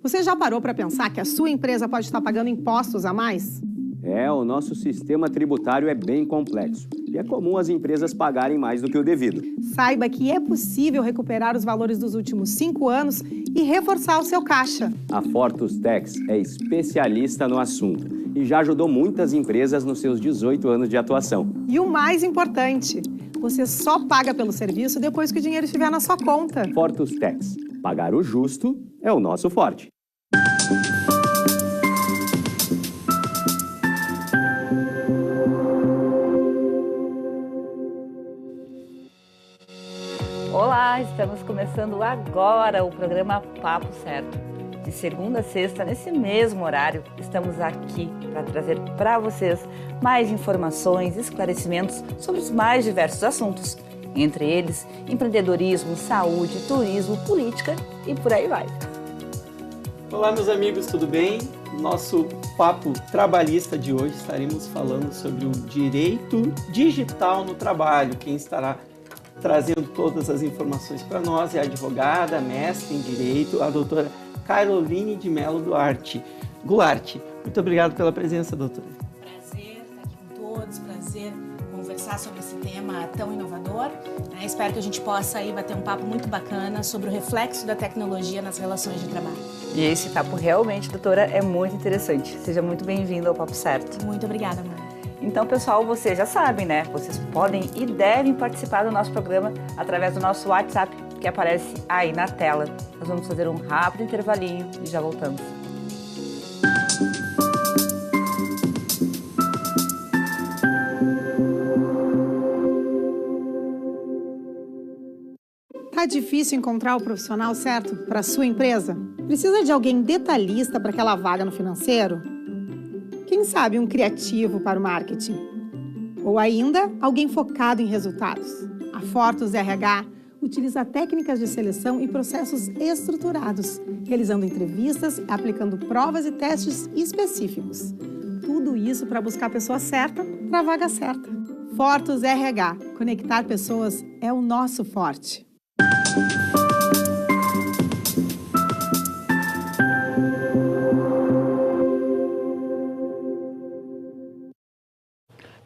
Você já parou para pensar que a sua empresa pode estar pagando impostos a mais? O nosso sistema tributário é bem complexo e é comum as empresas pagarem mais do que o devido. Saiba que é possível recuperar os valores dos últimos 5 anos e reforçar o seu caixa. A Fortus Tax é especialista no assunto e já ajudou muitas empresas nos seus 18 anos de atuação. E o mais importante, você só paga pelo serviço depois que o dinheiro estiver na sua conta. Fortus Tax. Pagar o justo é o nosso forte. Olá, estamos começando agora o programa Papo Certo. De segunda a sexta, nesse mesmo horário, estamos aqui para trazer para vocês mais informações e esclarecimentos sobre os mais diversos assuntos. Entre eles, empreendedorismo, saúde, turismo, política e por aí vai. Olá, meus amigos, tudo bem? Nosso papo trabalhista de hoje estaremos falando sobre o direito digital no trabalho. Quem estará trazendo todas as informações para nós é a advogada, mestre em Direito, a doutora Caroline de Mello Duarte. Muito obrigado pela presença, doutora. Prazer estar aqui com todos, prazer conversar sobre esse tema tão inovador. Espero que a gente possa aí bater um papo muito bacana sobre o reflexo da tecnologia nas relações de trabalho. E esse papo realmente, doutora, é muito interessante. Seja muito bem-vindo ao Papo Certo. Muito obrigada, Mara. Então, pessoal, vocês já sabem, né? Vocês podem e devem participar do nosso programa através do nosso WhatsApp, que aparece aí na tela. Nós vamos fazer um rápido intervalinho e já voltamos. Tá difícil encontrar o profissional certo para a sua empresa? Precisa de alguém detalhista para aquela vaga no financeiro? Quem sabe um criativo para o marketing? Ou ainda, alguém focado em resultados? A Fortus RH utiliza técnicas de seleção e processos estruturados, realizando entrevistas, aplicando provas e testes específicos. Tudo isso para buscar a pessoa certa para a vaga certa. Fortus RH. Conectar pessoas é o nosso forte.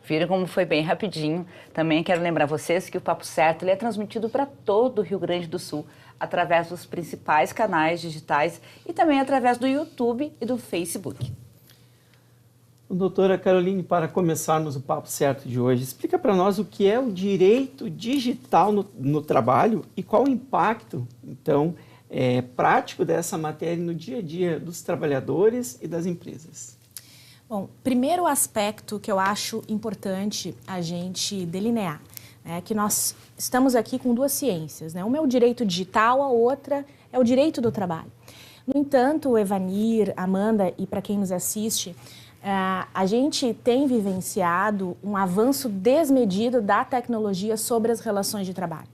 Viram como foi bem rapidinho? Também quero lembrar vocês que o Papo Certo ele é transmitido para todo o Rio Grande do Sul, através dos principais canais digitais e também através do YouTube e do Facebook. Doutora Caroline, para começarmos o Papo Certo de hoje, explica para nós o que é o direito digital no trabalho e qual o impacto, então, prático dessa matéria no dia a dia dos trabalhadores e das empresas. Bom, primeiro aspecto que eu acho importante a gente delinear é que nós estamos aqui com duas ciências, né? Uma é o direito digital, a outra é o direito do trabalho. No entanto, Evanir, Amanda e para quem nos assiste, a gente tem vivenciado um avanço desmedido da tecnologia sobre as relações de trabalho.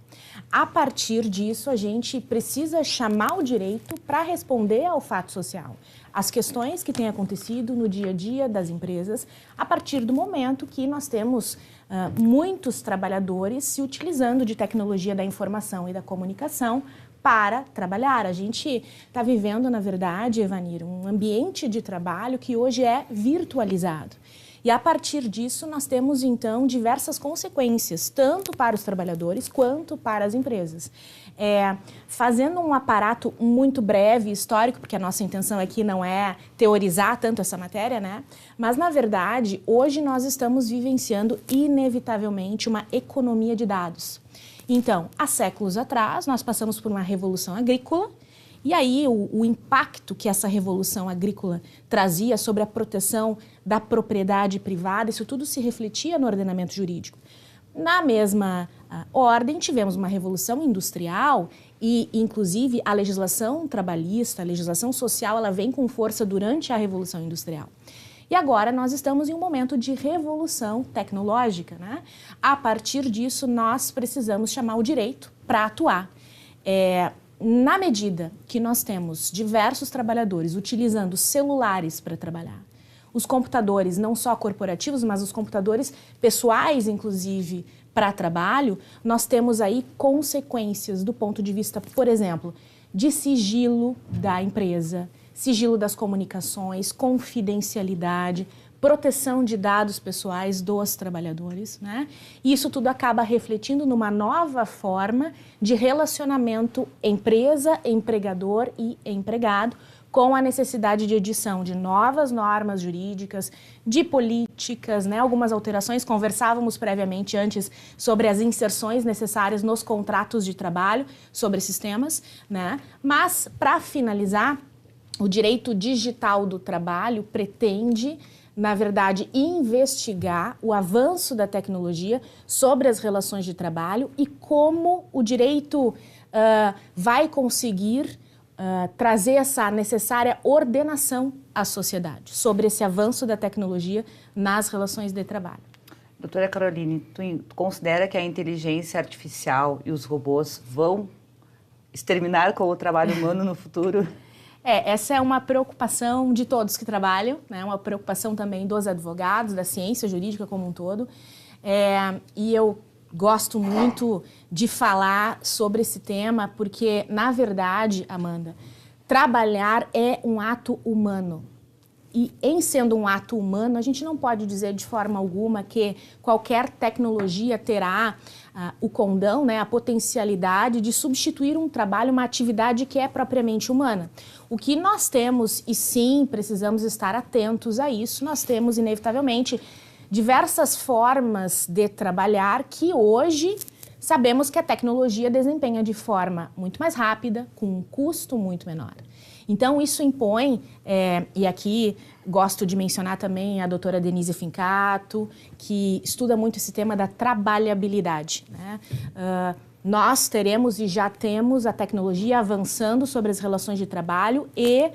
A partir disso, a gente precisa chamar o direito para responder ao fato social, as questões que têm acontecido no dia a dia das empresas, a partir do momento que nós temos muitos trabalhadores se utilizando de tecnologia da informação e da comunicação para trabalhar. A gente está vivendo, na verdade, Evanir, um ambiente de trabalho que hoje é virtualizado. E a partir disso, nós temos, então, diversas consequências, tanto para os trabalhadores quanto para as empresas. Fazendo um aparato muito breve, histórico, porque a nossa intenção aqui não é teorizar tanto essa matéria, né? Mas, na verdade, hoje nós estamos vivenciando, inevitavelmente, uma economia de dados. Então, há séculos atrás, nós passamos por uma revolução agrícola, e aí o impacto que essa revolução agrícola trazia sobre a proteção da propriedade privada, isso tudo se refletia no ordenamento jurídico. Na mesma ordem, tivemos uma revolução industrial e, inclusive, a legislação trabalhista, a legislação social, ela vem com força durante a revolução industrial. E agora nós estamos em um momento de revolução tecnológica, né? A partir disso, nós precisamos chamar o direito para atuar. Na medida que nós temos diversos trabalhadores utilizando celulares para trabalhar, os computadores não só corporativos, mas os computadores pessoais, inclusive, para trabalho, nós temos aí consequências do ponto de vista, por exemplo, de sigilo da empresa, sigilo das comunicações, confidencialidade, proteção de dados pessoais dos trabalhadores, né? E isso tudo acaba refletindo numa nova forma de relacionamento empresa, empregador e empregado, com a necessidade de edição de novas normas jurídicas, de políticas, né? Algumas alterações. Conversávamos previamente antes sobre as inserções necessárias nos contratos de trabalho sobre esses temas, né? Mas, para finalizar, o direito digital do trabalho pretende, na verdade, investigar o avanço da tecnologia sobre as relações de trabalho e como o direito vai conseguir trazer essa necessária ordenação à sociedade sobre esse avanço da tecnologia nas relações de trabalho. Doutora Caroline, tu considera que a inteligência artificial e os robôs vão exterminar com o trabalho humano no futuro? Essa é uma preocupação de todos que trabalham, né? Uma preocupação também dos advogados, da ciência jurídica como um todo. E eu gosto muito de falar sobre esse tema porque, na verdade, Amanda, trabalhar é um ato humano. E, em sendo um ato humano, a gente não pode dizer de forma alguma que qualquer tecnologia terá o condão, né, a potencialidade de substituir um trabalho, uma atividade que é propriamente humana. O que nós temos, e sim, precisamos estar atentos a isso, nós temos, inevitavelmente, diversas formas de trabalhar que hoje sabemos que a tecnologia desempenha de forma muito mais rápida, com um custo muito menor. Então, isso impõe, e aqui gosto de mencionar também a doutora Denise Fincato, que estuda muito esse tema da trabalhabilidade, né? Nós teremos e já temos a tecnologia avançando sobre as relações de trabalho e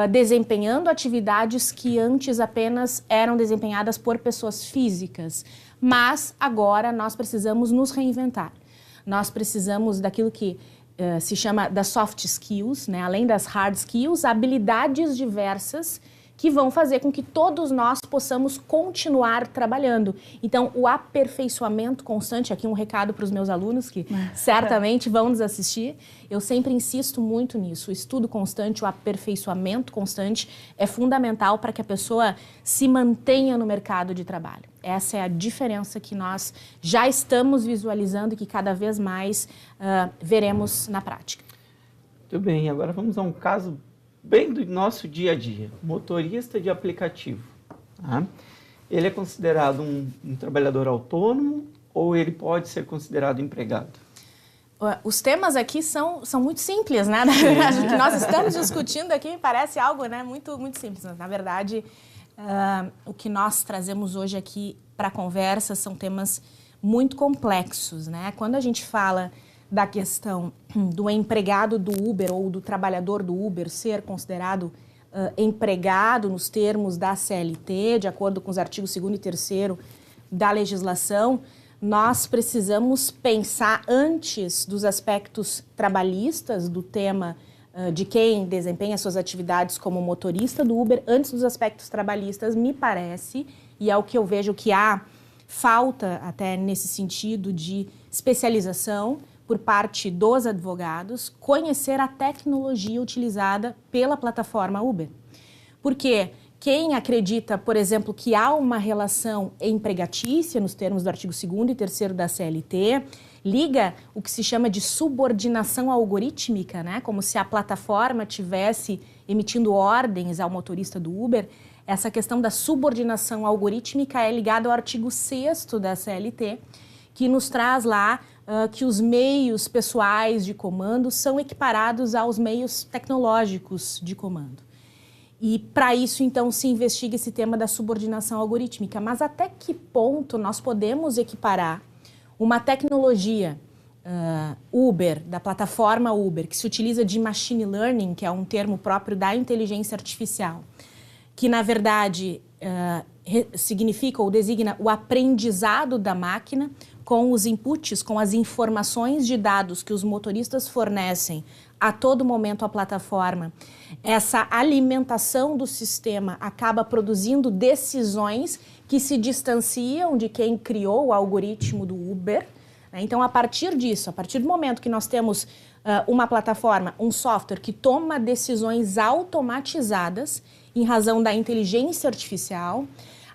desempenhando atividades que antes apenas eram desempenhadas por pessoas físicas. Mas agora nós precisamos nos reinventar. Nós precisamos daquilo que se chama das soft skills, né? Além das hard skills, habilidades diversas que vão fazer com que todos nós possamos continuar trabalhando. Então, o aperfeiçoamento constante, aqui um recado para os meus alunos que certamente vão nos assistir, eu sempre insisto muito nisso. O estudo constante, o aperfeiçoamento constante é fundamental para que a pessoa se mantenha no mercado de trabalho. Essa é a diferença que nós já estamos visualizando e que cada vez mais veremos na prática. Muito bem, agora vamos a um caso bem do nosso dia a dia. Motorista de aplicativo. Tá? Ele é considerado um trabalhador autônomo ou ele pode ser considerado empregado? Os temas aqui são muito simples, né? Na verdade, o que nós estamos discutindo aqui me parece algo, né, muito simples. Na verdade, o que nós trazemos hoje aqui para a conversa são temas muito complexos, né? Quando a gente fala da questão do empregado do Uber ou do trabalhador do Uber ser considerado empregado nos termos da CLT, de acordo com os artigos 2º e 3º da legislação, nós precisamos pensar antes dos aspectos trabalhistas do tema de quem desempenha suas atividades como motorista do Uber, antes dos aspectos trabalhistas, me parece, e é o que eu vejo que há falta até nesse sentido de especialização por parte dos advogados, conhecer a tecnologia utilizada pela plataforma Uber. Porque quem acredita, por exemplo, que há uma relação empregatícia nos termos do artigo 2º e 3º da CLT, liga o que se chama de subordinação algorítmica, né? Como se a plataforma tivesse emitindo ordens ao motorista do Uber. Essa questão da subordinação algorítmica é ligada ao artigo 6º da CLT, que nos traz lá que os meios pessoais de comando são equiparados aos meios tecnológicos de comando. E para isso, então, se investiga esse tema da subordinação algorítmica. Mas até que ponto nós podemos equiparar uma tecnologia Uber, da plataforma Uber, que se utiliza de machine learning, que é um termo próprio da inteligência artificial, que, na verdade, significa ou designa o aprendizado da máquina com os inputs, com as informações de dados que os motoristas fornecem a todo momento à plataforma. Essa alimentação do sistema acaba produzindo decisões que se distanciam de quem criou o algoritmo do Uber. Então, a partir disso, a partir do momento que nós temos uma plataforma, um software que toma decisões automatizadas em razão da inteligência artificial?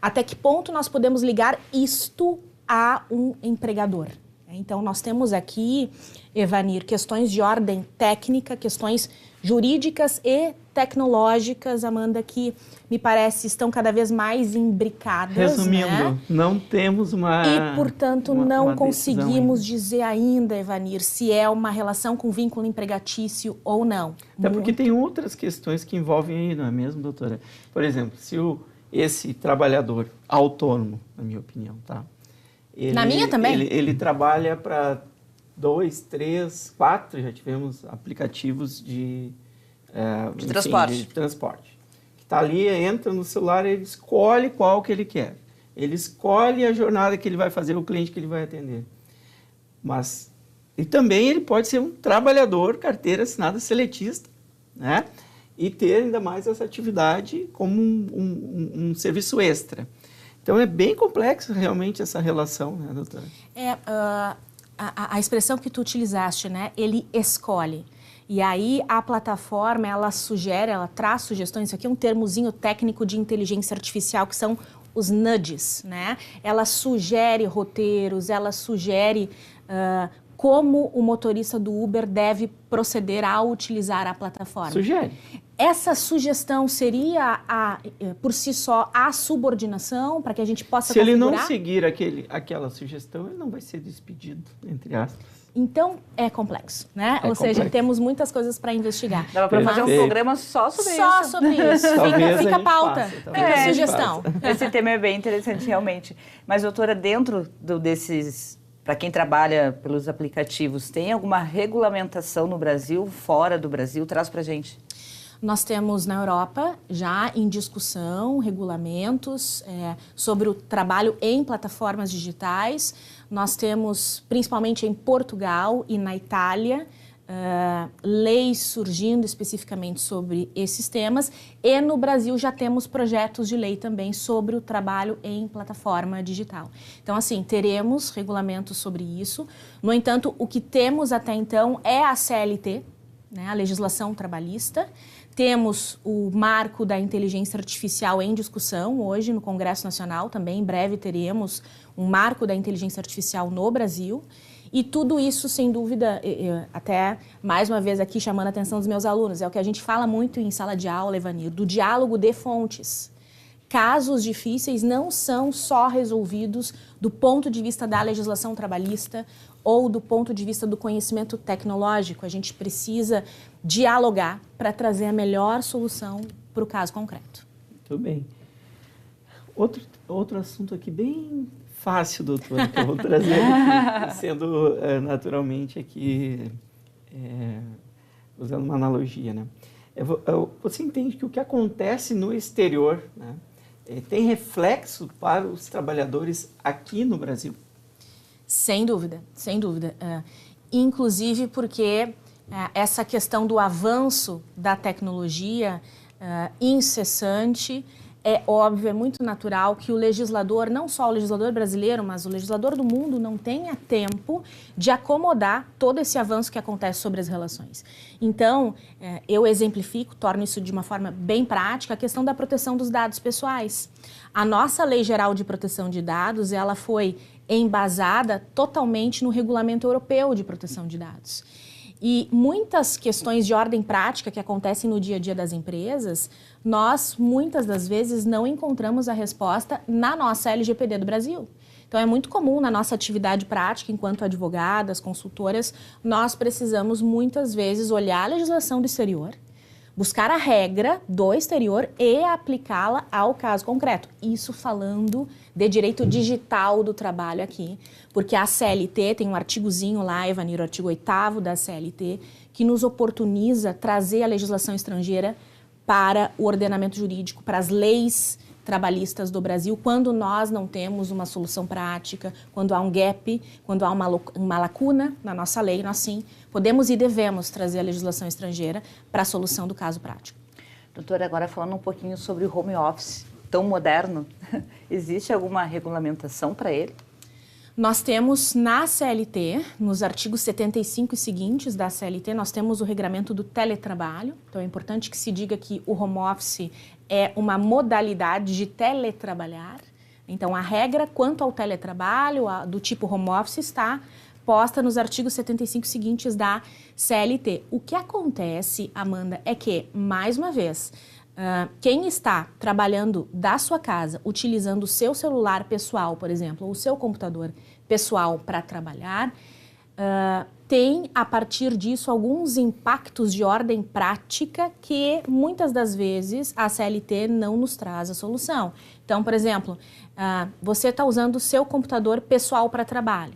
Até que ponto nós podemos ligar isto a um empregador? Então, nós temos aqui, Evanir, questões de ordem técnica, questões jurídicas e tecnológicas, Amanda, que me parece estão cada vez mais imbricadas. Resumindo, né? Não temos uma... E, portanto, não conseguimos dizer ainda, Evanir, se é uma relação com vínculo empregatício ou não. Até porque tem outras questões que envolvem aí, não é mesmo, doutora? Por exemplo, se esse trabalhador autônomo, na minha opinião, tá? Na minha também? Ele trabalha para 2, 3, 4, já tivemos aplicativos de transporte. Que está ali, entra no celular, ele escolhe qual que ele quer. Ele escolhe a jornada que ele vai fazer, o cliente que ele vai atender. E também ele pode ser um trabalhador, carteira assinada seletista, né? E ter ainda mais essa atividade como um serviço extra. Então, é bem complexo realmente essa relação, né, doutora? A expressão que tu utilizaste, né? Ele escolhe. E aí, a plataforma, ela traz sugestões. Isso aqui é um termozinho técnico de inteligência artificial, que são os nudges, né? Ela sugere roteiros, ela sugere como o motorista do Uber deve proceder ao utilizar a plataforma. Sugere. Essa sugestão seria, por si só, a subordinação, para que a gente possa configurar? Se ele não seguir aquela sugestão, ele não vai ser despedido, entre aspas. Então, é complexo, né? Ou seja, temos muitas coisas para investigar. Dava para fazer um programa só sobre isso. Só sobre isso. Fica a pauta, fica a sugestão. Esse tema é bem interessante, realmente. Mas, doutora, dentro desses... Para quem trabalha pelos aplicativos, tem alguma regulamentação no Brasil, fora do Brasil? Traz para a gente. Nós temos na Europa já em discussão regulamentos sobre o trabalho em plataformas digitais. Nós temos, principalmente em Portugal e na Itália, leis surgindo especificamente sobre esses temas. E no Brasil já temos projetos de lei também sobre o trabalho em plataforma digital. Então, assim, teremos regulamentos sobre isso. No entanto, o que temos até então é a CLT, né, a legislação trabalhista. Temos o marco da inteligência artificial em discussão hoje no Congresso Nacional. Também em breve teremos um marco da inteligência artificial no Brasil. E tudo isso, sem dúvida, até mais uma vez aqui chamando a atenção dos meus alunos, é o que a gente fala muito em sala de aula, Evanir, do diálogo de fontes. Casos difíceis não são só resolvidos do ponto de vista da legislação trabalhista ou do ponto de vista do conhecimento tecnológico. A gente precisa dialogar para trazer a melhor solução para o caso concreto. Muito bem. Outro assunto aqui bem fácil, doutora, que eu vou trazer aqui, sendo naturalmente aqui, usando uma analogia, né? Você entende que o que acontece no exterior, né, tem reflexo para os trabalhadores aqui no Brasil? Sem dúvida, sem dúvida. Inclusive porque essa questão do avanço da tecnologia incessante, é óbvio, é muito natural que o legislador, não só o legislador brasileiro, mas o legislador do mundo não tenha tempo de acomodar todo esse avanço que acontece sobre as relações. Então, eu exemplifico, torno isso de uma forma bem prática, a questão da proteção dos dados pessoais. A nossa Lei Geral de Proteção de Dados, ela foi embasada totalmente no Regulamento Europeu de Proteção de Dados. E muitas questões de ordem prática que acontecem no dia a dia das empresas, nós, muitas das vezes, não encontramos a resposta na nossa LGPD do Brasil. Então, é muito comum na nossa atividade prática, enquanto advogadas, consultoras, nós precisamos, muitas vezes, olhar a legislação do exterior, buscar a regra do exterior e aplicá-la ao caso concreto. Isso falando de direito digital do trabalho aqui, porque a CLT tem um artigozinho lá, Evanir, o artigo 8º da CLT, que nos oportuniza trazer a legislação estrangeira para o ordenamento jurídico, para as leis trabalhistas do Brasil, quando nós não temos uma solução prática, quando há um gap, quando há uma lacuna na nossa lei, nós sim podemos e devemos trazer a legislação estrangeira para a solução do caso prático. Doutora, agora falando um pouquinho sobre o home office tão moderno, existe alguma regulamentação para ele? Nós temos na CLT, nos artigos 75 e seguintes da CLT, nós temos o regramento do teletrabalho. Então é importante que se diga que o home office é uma modalidade de teletrabalhar. Então a regra quanto ao teletrabalho do tipo home office está posta nos artigos 75 seguintes da CLT. O que acontece, Amanda, é que, mais uma vez, quem está trabalhando da sua casa, utilizando o seu celular pessoal, por exemplo, ou o seu computador pessoal para trabalhar, tem, a partir disso, alguns impactos de ordem prática que, muitas das vezes, a CLT não nos traz a solução. Então, por exemplo, você está usando o seu computador pessoal para trabalho.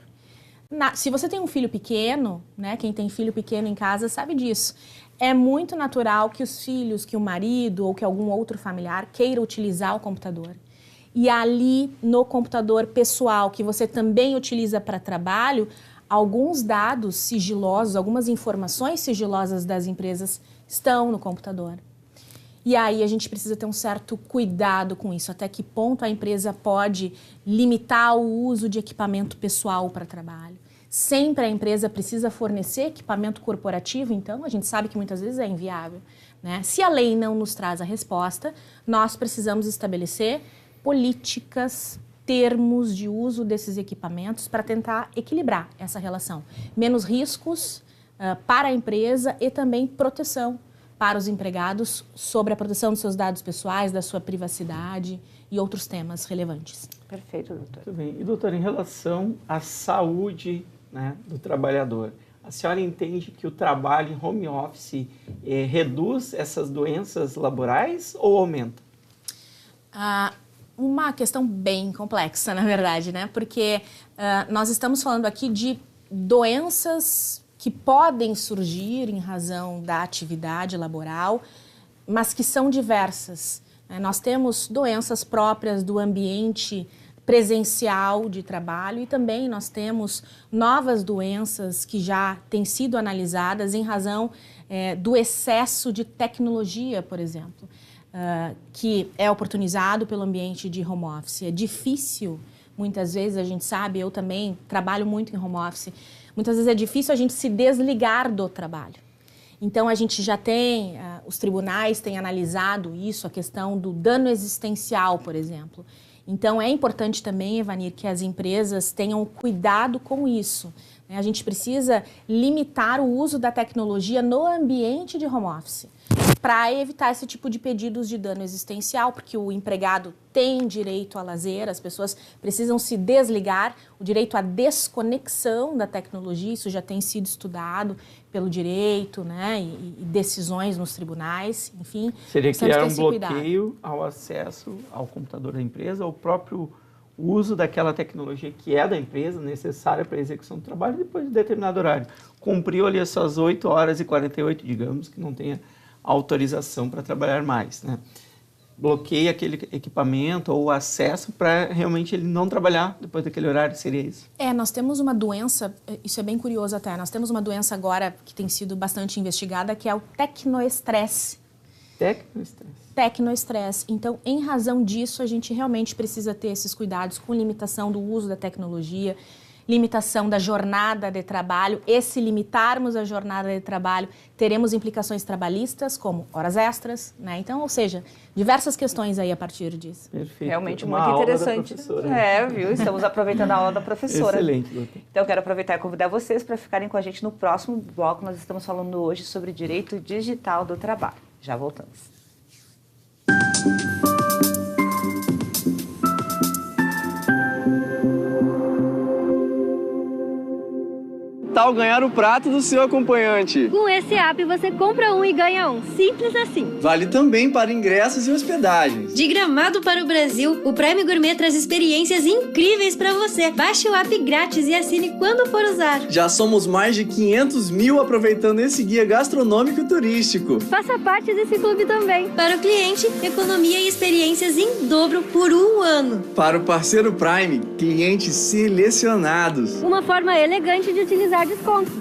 Se você tem um filho pequeno, né, quem tem filho pequeno em casa sabe disso, é muito natural que os filhos, que o marido ou que algum outro familiar queira utilizar o computador. E ali, no computador pessoal, que você também utiliza para trabalho, alguns dados sigilosos, algumas informações sigilosas das empresas estão no computador. E aí a gente precisa ter um certo cuidado com isso, até que ponto a empresa pode limitar o uso de equipamento pessoal para trabalho. Sempre a empresa precisa fornecer equipamento corporativo, então a gente sabe que muitas vezes é inviável, né? Se a lei não nos traz a resposta, nós precisamos estabelecer políticas, termos de uso desses equipamentos para tentar equilibrar essa relação. Menos riscos para a empresa e também proteção para os empregados sobre a proteção dos seus dados pessoais, da sua privacidade e outros temas relevantes. Perfeito, doutor. Muito bem. E, doutor, em relação à saúde, né, do trabalhador, a senhora entende que o trabalho em home office reduz essas doenças laborais ou aumenta? Uma questão bem complexa, na verdade, né? Porque nós estamos falando aqui de doenças que podem surgir em razão da atividade laboral, mas que são diversas. Nós temos doenças próprias do ambiente presencial de trabalho e também nós temos novas doenças que já têm sido analisadas em razão do excesso de tecnologia, por exemplo, que é oportunizado pelo ambiente de home office. É difícil, muitas vezes, a gente sabe, eu também trabalho muito em home office, muitas vezes é difícil a gente se desligar do trabalho. Então, a gente já tem, os tribunais têm analisado isso, a questão do dano existencial, por exemplo. Então, é importante também, Evanir, que as empresas tenham cuidado com isso. A gente precisa limitar o uso da tecnologia no ambiente de home office para evitar esse tipo de pedidos de dano existencial, porque o empregado tem direito a lazer, as pessoas precisam se desligar, o direito à desconexão da tecnologia, isso já tem sido estudado pelo direito, né, e decisões nos tribunais, enfim. Seria criar um bloqueio ao acesso ao computador da empresa, ao próprio uso daquela tecnologia que é da empresa, necessária para a execução do trabalho, depois de determinado horário. Cumpriu ali as suas 8 horas e 48, digamos, que não tenha autorização para trabalhar mais, né? Bloqueia aquele equipamento ou acesso para realmente ele não trabalhar depois daquele horário, seria isso? Nós temos uma doença, isso é bem curioso até, nós temos uma doença agora que tem sido bastante investigada, que é o tecnoestresse. Tecnoestresse. Então, em razão disso, a gente realmente precisa ter esses cuidados com limitação do uso da tecnologia, limitação da jornada de trabalho, e se limitarmos a jornada de trabalho, teremos implicações trabalhistas, como horas extras, né? Então, ou seja, diversas questões aí a partir disso. Perfeito. Realmente muito interessante. Viu? Estamos aproveitando a aula da professora. Excelente, doutor. Então, eu quero aproveitar e convidar vocês para ficarem com a gente no próximo bloco. Nós estamos falando hoje sobre direito digital do trabalho. Já voltamos. Tal ganhar o prato do seu acompanhante. Com esse app você compra um e ganha um. Simples assim. Vale também para ingressos e hospedagens. De Gramado para o Brasil, o Prime Gourmet traz experiências incríveis para você. Baixe o app grátis e assine quando for usar. Já somos mais de 500 mil aproveitando esse guia gastronômico e turístico. Faça parte desse clube também. Para o cliente, economia e experiências em dobro por um ano. Para o parceiro Prime, clientes selecionados. Uma forma elegante de utilizar descontos.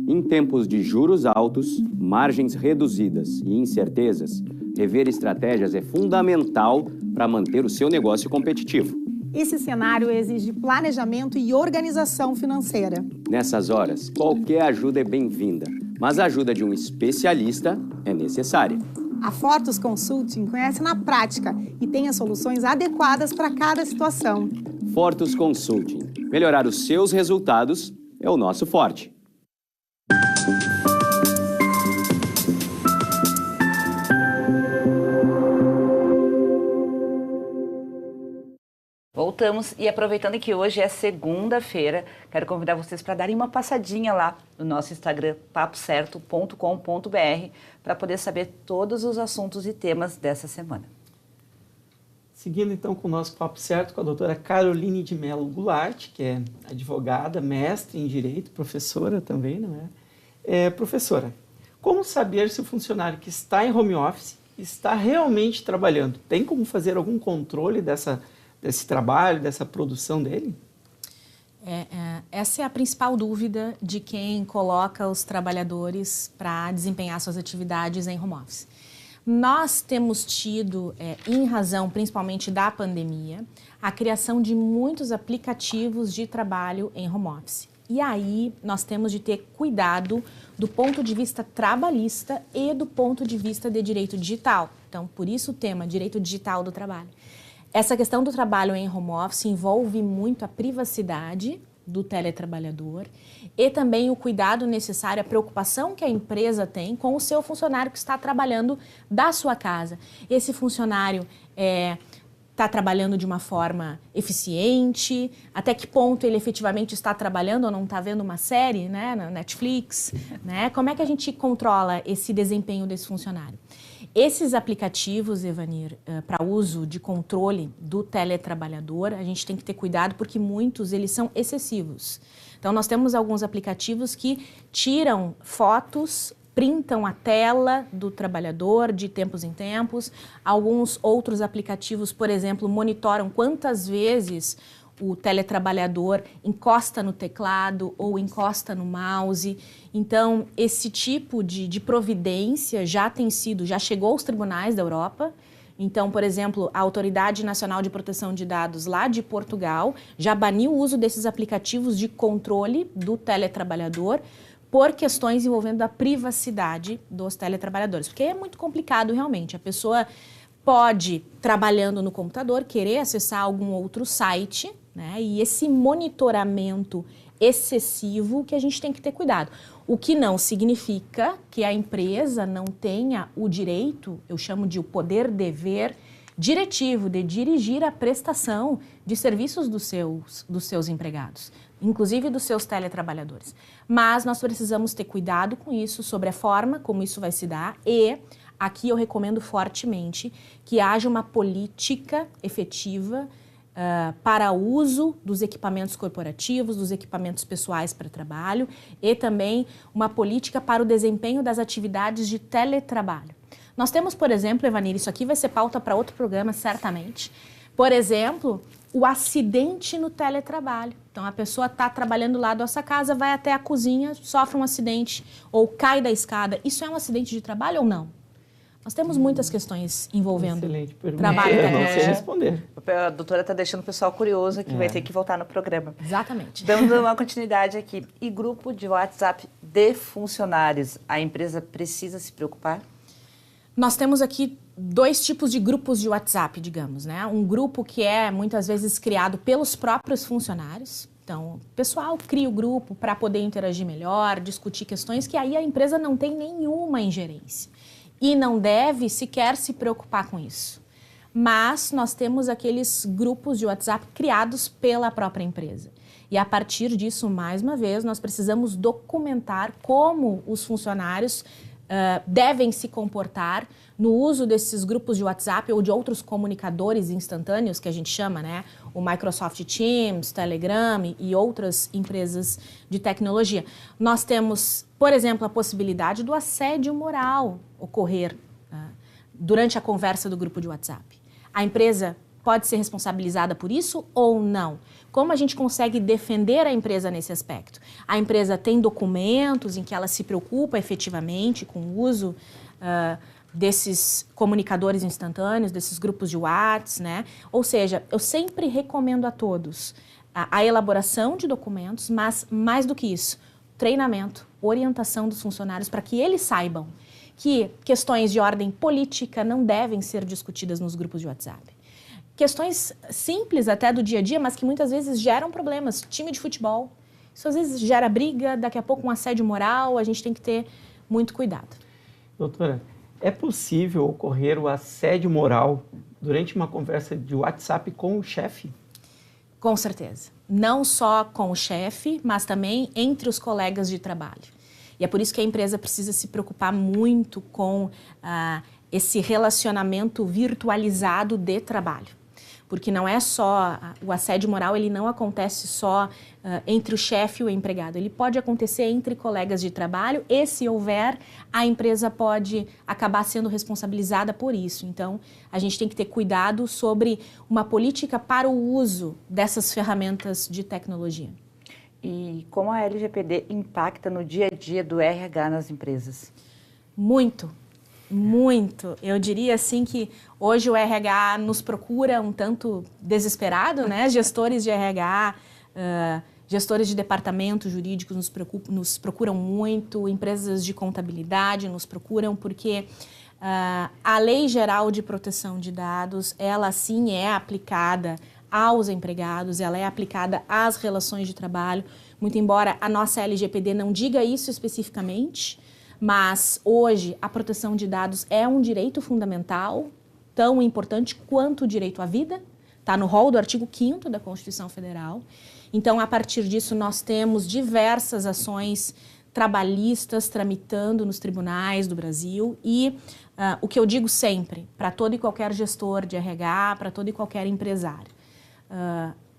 Em tempos de juros altos, margens reduzidas e incertezas, rever estratégias é fundamental para manter o seu negócio competitivo. Esse cenário exige planejamento e organização financeira. Nessas horas, qualquer ajuda é bem-vinda, mas a ajuda de um especialista é necessária. A Fortus Consulting conhece na prática e tem as soluções adequadas para cada situação. Fortus Consulting. Melhorar os seus resultados é o nosso forte. Voltamos e aproveitando que hoje é segunda-feira, quero convidar vocês para darem uma passadinha lá no nosso Instagram, papocerto.com.br, para poder saber todos os assuntos e temas dessa semana. Seguindo então com o nosso Papo Certo com a doutora Caroline de Mello Goulart, que é advogada, mestre em Direito, professora também, não é? Professora, como saber se o funcionário que está em home office está realmente trabalhando? Tem como fazer algum controle desse trabalho, dessa produção dele? Essa é a principal dúvida de quem coloca os trabalhadores para desempenhar suas atividades em home office. Nós temos tido, em razão principalmente da pandemia, a criação de muitos aplicativos de trabalho em home office. E aí nós temos de ter cuidado do ponto de vista trabalhista e do ponto de vista de direito digital. Então, por isso o tema direito digital do trabalho. Essa questão do trabalho em home office envolve muito a privacidade do teletrabalhador e também o cuidado necessário, a preocupação que a empresa tem com o seu funcionário que está trabalhando da sua casa. Esse funcionário está trabalhando de uma forma eficiente, até que ponto ele efetivamente está trabalhando ou não está vendo uma série, né, na Netflix, né? Como é que a gente controla esse desempenho desse funcionário? Esses aplicativos, Evanir, para uso de controle do teletrabalhador, a gente tem que ter cuidado porque muitos eles são excessivos. Então, nós temos alguns aplicativos que tiram fotos, printam a tela do trabalhador de tempos em tempos. Alguns outros aplicativos, por exemplo, monitoram quantas vezes o teletrabalhador encosta no teclado ou encosta no mouse. Então, esse tipo de providência já chegou aos tribunais da Europa. Então, por exemplo, a Autoridade Nacional de Proteção de Dados lá de Portugal já baniu o uso desses aplicativos de controle do teletrabalhador por questões envolvendo a privacidade dos teletrabalhadores. Porque é muito complicado realmente. A pessoa pode, trabalhando no computador, querer acessar algum outro site, né? E esse monitoramento excessivo que a gente tem que ter cuidado. O que não significa que a empresa não tenha o direito, eu chamo de o poder-dever diretivo, de dirigir a prestação de serviços dos seus empregados, inclusive dos seus teletrabalhadores. Mas nós precisamos ter cuidado com isso, sobre a forma como isso vai se dar e aqui eu recomendo fortemente que haja uma política efetiva para o uso dos equipamentos corporativos, dos equipamentos pessoais para trabalho e também uma política para o desempenho das atividades de teletrabalho. Nós temos, por exemplo, Evanir, isso aqui vai ser pauta para outro programa, certamente. Por exemplo, o acidente no teletrabalho. Então, a pessoa está trabalhando lá da sua casa, vai até a cozinha, sofre um acidente ou cai da escada. Isso é um acidente de trabalho ou não? Nós temos muitas questões envolvendo trabalho e tecnologia. Não sei responder. A doutora está deixando o pessoal curioso que vai ter que voltar no programa. Exatamente. Dando uma continuidade aqui. E grupo de WhatsApp de funcionários, a empresa precisa se preocupar? Nós temos aqui dois tipos de grupos de WhatsApp, digamos, né? Um grupo que é muitas vezes criado pelos próprios funcionários. Então, o pessoal cria o grupo para poder interagir melhor, discutir questões que aí a empresa não tem nenhuma ingerência. E não deve sequer se preocupar com isso. Mas nós temos aqueles grupos de WhatsApp criados pela própria empresa. E a partir disso, mais uma vez, nós precisamos documentar como os funcionários devem se comportar no uso desses grupos de WhatsApp ou de outros comunicadores instantâneos que a gente chama, né? O Microsoft Teams, Telegram e outras empresas de tecnologia. Nós temos, por exemplo, a possibilidade do assédio moral ocorrer durante a conversa do grupo de WhatsApp. A empresa pode ser responsabilizada por isso ou não? Como a gente consegue defender a empresa nesse aspecto? A empresa tem documentos em que ela se preocupa efetivamente com o uso desses comunicadores instantâneos, desses grupos de WhatsApp, né? Ou seja, eu sempre recomendo a todos a elaboração de documentos, mas mais do que isso, treinamento, orientação dos funcionários para que eles saibam que questões de ordem política não devem ser discutidas nos grupos de WhatsApp. Questões simples até do dia a dia, mas que muitas vezes geram problemas. Time de futebol, isso às vezes gera briga, daqui a pouco um assédio moral, a gente tem que ter muito cuidado. Doutora, é possível ocorrer o assédio moral durante uma conversa de WhatsApp com o chefe? Com certeza. Não só com o chefe, mas também entre os colegas de trabalho. E é por isso que a empresa precisa se preocupar muito com esse relacionamento virtualizado de trabalho. Porque não é só, o assédio moral, ele não acontece só entre o chefe e o empregado. Ele pode acontecer entre colegas de trabalho e, se houver, a empresa pode acabar sendo responsabilizada por isso. Então, a gente tem que ter cuidado sobre uma política para o uso dessas ferramentas de tecnologia. E como a LGPD impacta no dia a dia do RH nas empresas? Muito, muito. Eu diria assim que hoje o RH nos procura um tanto desesperado, né? Gestores de RH, gestores de departamentos jurídicos nos procuram muito, empresas de contabilidade nos procuram porque a Lei Geral de Proteção de Dados, ela sim é aplicada aos empregados, ela é aplicada às relações de trabalho, muito embora a nossa LGPD não diga isso especificamente, mas hoje a proteção de dados é um direito fundamental, tão importante quanto o direito à vida, está no rol do artigo 5º da Constituição Federal. Então, a partir disso, nós temos diversas ações trabalhistas tramitando nos tribunais do Brasil e o que eu digo sempre, para todo e qualquer gestor de RH, para todo e qualquer empresário,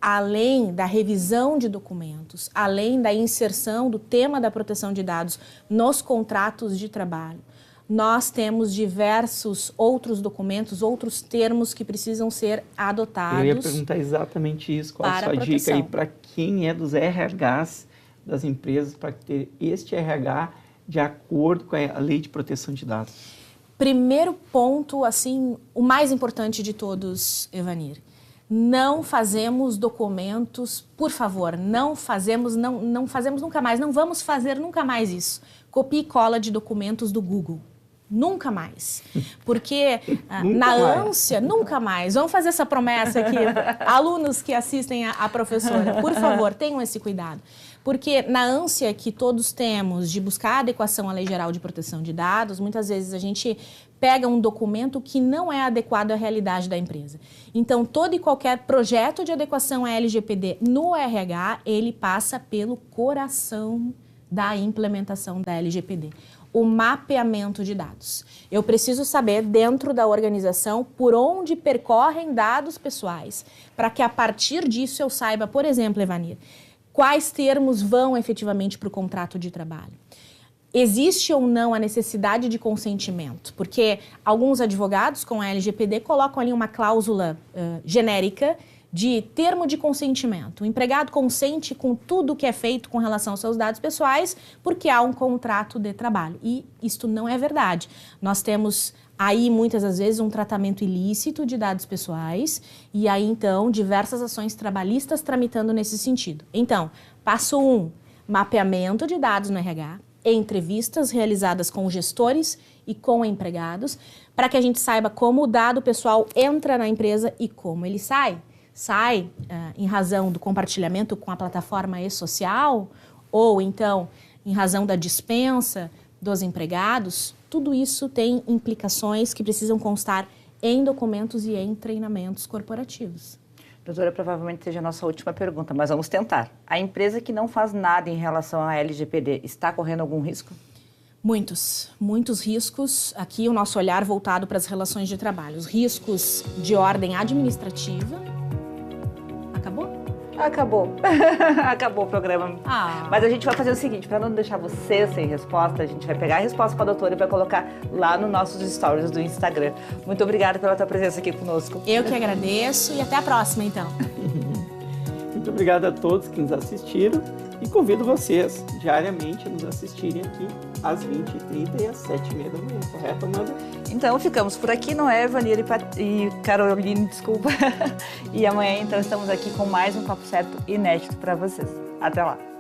além da revisão de documentos, além da inserção do tema da proteção de dados nos contratos de trabalho, nós temos diversos outros documentos, outros termos que precisam ser adotados. Eu ia perguntar exatamente isso, qual a sua dica aí para quem é dos RHs das empresas para ter este RH de acordo com a Lei de Proteção de Dados? Primeiro ponto, assim, o mais importante de todos, Evanir. Não fazemos documentos, por favor, não fazemos nunca mais, não vamos fazer nunca mais isso. Copia e cola de documentos do Google. Nunca mais. Porque na ânsia, nunca mais. Vamos fazer essa promessa aqui, alunos que assistem a professora, por favor, tenham esse cuidado. Porque na ânsia que todos temos de buscar adequação à Lei Geral de Proteção de Dados, muitas vezes a gente pega um documento que não é adequado à realidade da empresa. Então, todo e qualquer projeto de adequação à LGPD no RH, ele passa pelo coração da implementação da LGPD. O mapeamento de dados. Eu preciso saber, dentro da organização, por onde percorrem dados pessoais, para que a partir disso eu saiba, por exemplo, Evanir, quais termos vão efetivamente para o contrato de trabalho. Existe ou não a necessidade de consentimento? Porque alguns advogados com a LGPD colocam ali uma cláusula genérica de termo de consentimento. O empregado consente com tudo que é feito com relação aos seus dados pessoais porque há um contrato de trabalho. E isto não é verdade. Nós temos aí, muitas das vezes, um tratamento ilícito de dados pessoais e aí, então, diversas ações trabalhistas tramitando nesse sentido. Então, passo 1, mapeamento de dados no RH, entrevistas realizadas com gestores e com empregados, para que a gente saiba como o dado pessoal entra na empresa e como ele sai. Sai em razão do compartilhamento com a plataforma e-social ou então em razão da dispensa dos empregados. Tudo isso tem implicações que precisam constar em documentos e em treinamentos corporativos. Doutora, provavelmente seja a nossa última pergunta, mas vamos tentar. A empresa que não faz nada em relação à LGPD está correndo algum risco? Muitos riscos. Aqui o nosso olhar voltado para as relações de trabalho. Os riscos de ordem administrativa. Acabou? Acabou. Acabou o programa. Mas a gente vai fazer o seguinte, para não deixar você sem resposta, a gente vai pegar a resposta com a doutora e vai colocar lá nos nossos stories do Instagram. Muito obrigada pela tua presença aqui conosco. Eu que agradeço e até a próxima, então. Muito obrigado a todos que nos assistiram. E convido vocês diariamente a nos assistirem aqui às 20h30 e às 7h30 da manhã, correto, Amanda? Então ficamos por aqui, Noé, Vanir e Caroline, desculpa. E amanhã então estamos aqui com mais um Papo Certo inédito para vocês. Até lá!